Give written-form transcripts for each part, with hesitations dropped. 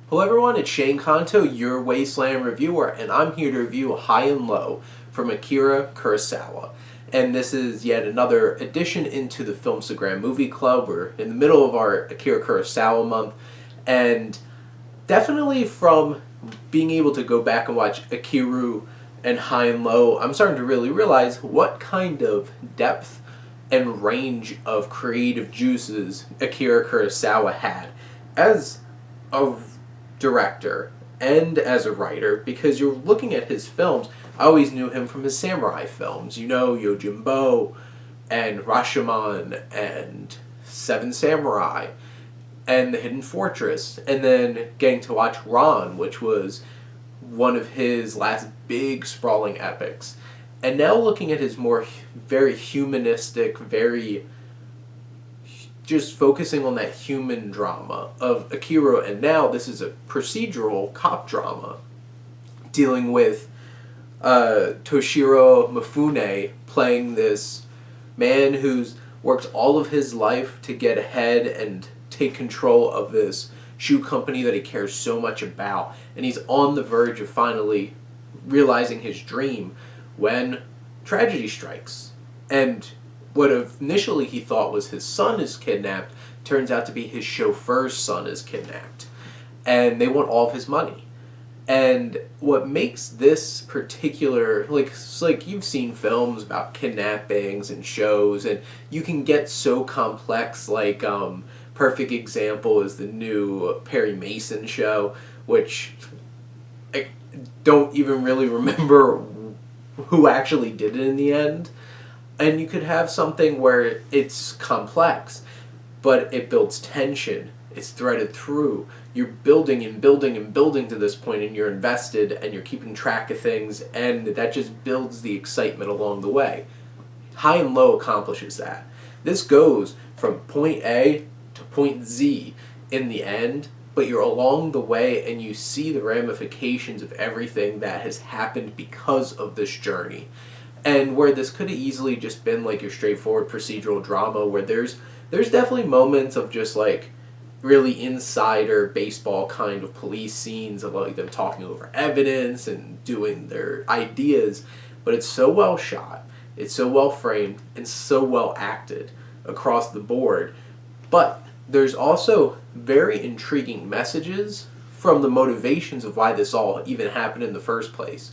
Hello everyone, it's Shane Kanto, your Wasteland reviewer, and I'm here to review High and Low from Akira Kurosawa. And this is yet another addition into the Filmstagram Movie Club. We're in the middle of our Akira Kurosawa month, and definitely from being able to go back and watch Akira and High and Low, I'm starting to really realize what kind of depth and range of creative juices Akira Kurosawa had as a director and as a writer, because you're looking at his films. I always knew him from his samurai films, Yojimbo and Rashomon and Seven Samurai and The Hidden Fortress, and then getting to watch Ran, which was one of his last big sprawling epics. And now looking at his very humanistic, very just focusing on that human drama of Akira, and now this is a procedural cop drama dealing with Toshiro Mifune playing this man who's worked all of his life to get ahead and take control of this shoe company that he cares so much about, and he's on the verge of finally realizing his dream when tragedy strikes. And what initially he thought was his son is kidnapped turns out to be his chauffeur's son is kidnapped. And they want all of his money. And what makes this particular, like you've seen films about kidnappings and shows, and you can get so complex, perfect example is the new Perry Mason show, which I don't even really remember who actually did it in the end. And you could have something where it's complex, but it builds tension. It's threaded through. You're building and building and building to this point, and you're invested, and you're keeping track of things, and that just builds the excitement along the way. High and Low accomplishes that. This goes from point A to point Z in the end, but you're along the way, and you see the ramifications of everything that has happened because of this journey. And where this could have easily just been like your straightforward procedural drama, where there's definitely moments of just really insider baseball kind of police scenes of them talking over evidence and doing their ideas, but it's so well shot, it's so well framed, and so well acted across the board. But there's also very intriguing messages from the motivations of why this all even happened in the first place,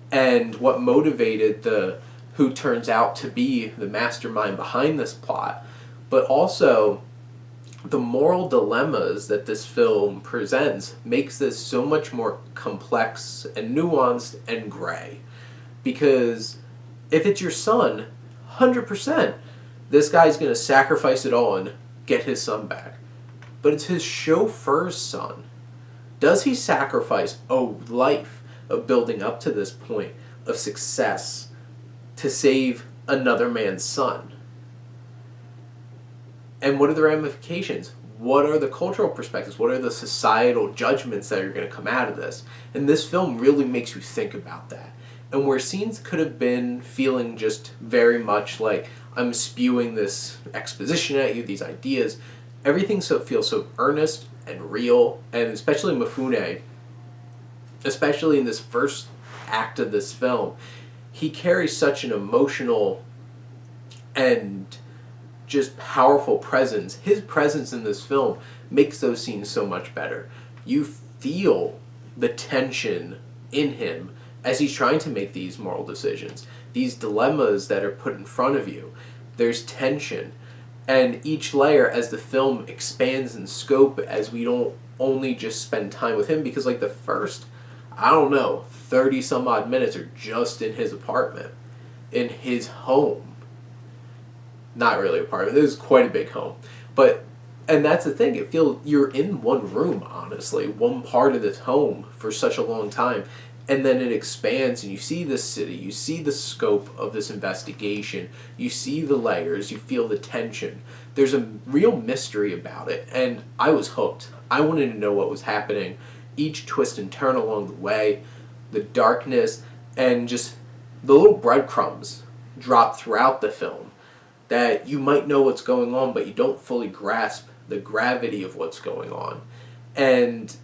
and what motivated who turns out to be the mastermind behind this plot, but also the moral dilemmas that this film presents makes this so much more complex and nuanced and gray. Because if it's your son, 100%, this guy's going to sacrifice it all and get his son back. But it's his chauffeur's son. Does he sacrifice a life of building up to this point of success to save another man's son? And what are the ramifications? What are the cultural perspectives? What are the societal judgments that are going to come out of this? And this film really makes you think about that. And where scenes could have been feeling just very much like I'm spewing this exposition at you, these ideas, everything feels so earnest and real, and especially Mifune, especially in this first act of this film, he carries such an emotional and just powerful presence. His presence in this film makes those scenes so much better. You feel the tension in him as he's trying to make these moral decisions, these dilemmas that are put in front of you. There's tension, and each layer as the film expands in scope, as we don't only just spend time with him, because the first 30 some odd minutes are just in his apartment, in his home. Not really apartment, this is quite a big home. And that's the thing, it feels you're in one room, honestly, one part of this home for such a long time. And then it expands, and you see the city, you see the scope of this investigation, you see the layers, you feel the tension. There's a real mystery about it, and I was hooked. I wanted to know what was happening. Each twist and turn along the way, the darkness, and just the little breadcrumbs drop throughout the film that you might know what's going on, but you don't fully grasp the gravity of what's going on. And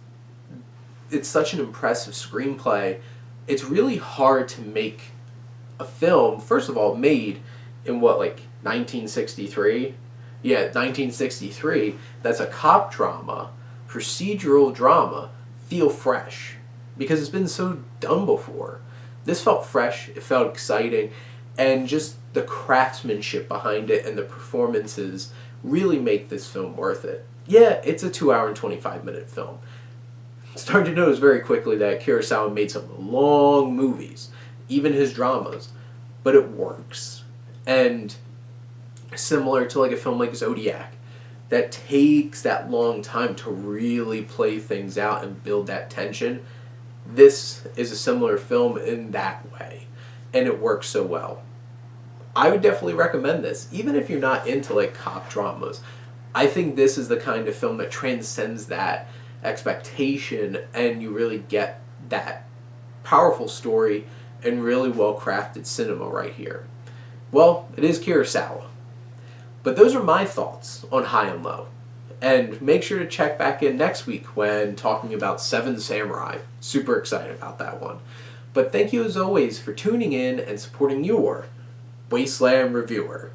it's such an impressive screenplay. It's really hard to make a film, first of all, made in what, like 1963? Yeah, 1963, that's a cop drama, procedural drama, feel fresh. Because it's been so done before. This felt fresh, it felt exciting, and just the craftsmanship behind it and the performances really make this film worth it. Yeah, it's a 2 hour and 25-minute film. Started to notice very quickly that Kurosawa made some long movies, even his dramas, but it works. And similar to like a film like Zodiac, that takes that long time to really play things out and build that tension. This is a similar film in that way, and it works so well. I would definitely recommend this, even if you're not into like cop dramas. I think this is the kind of film that transcends that expectation, and you really get that powerful story and really well crafted cinema right here. Well, it is Kurosawa. But those are my thoughts on High and Low. And make sure to check back in next week when talking about Seven Samurai. Super excited about that one. But thank you as always for tuning in and supporting your Wasteland Reviewer.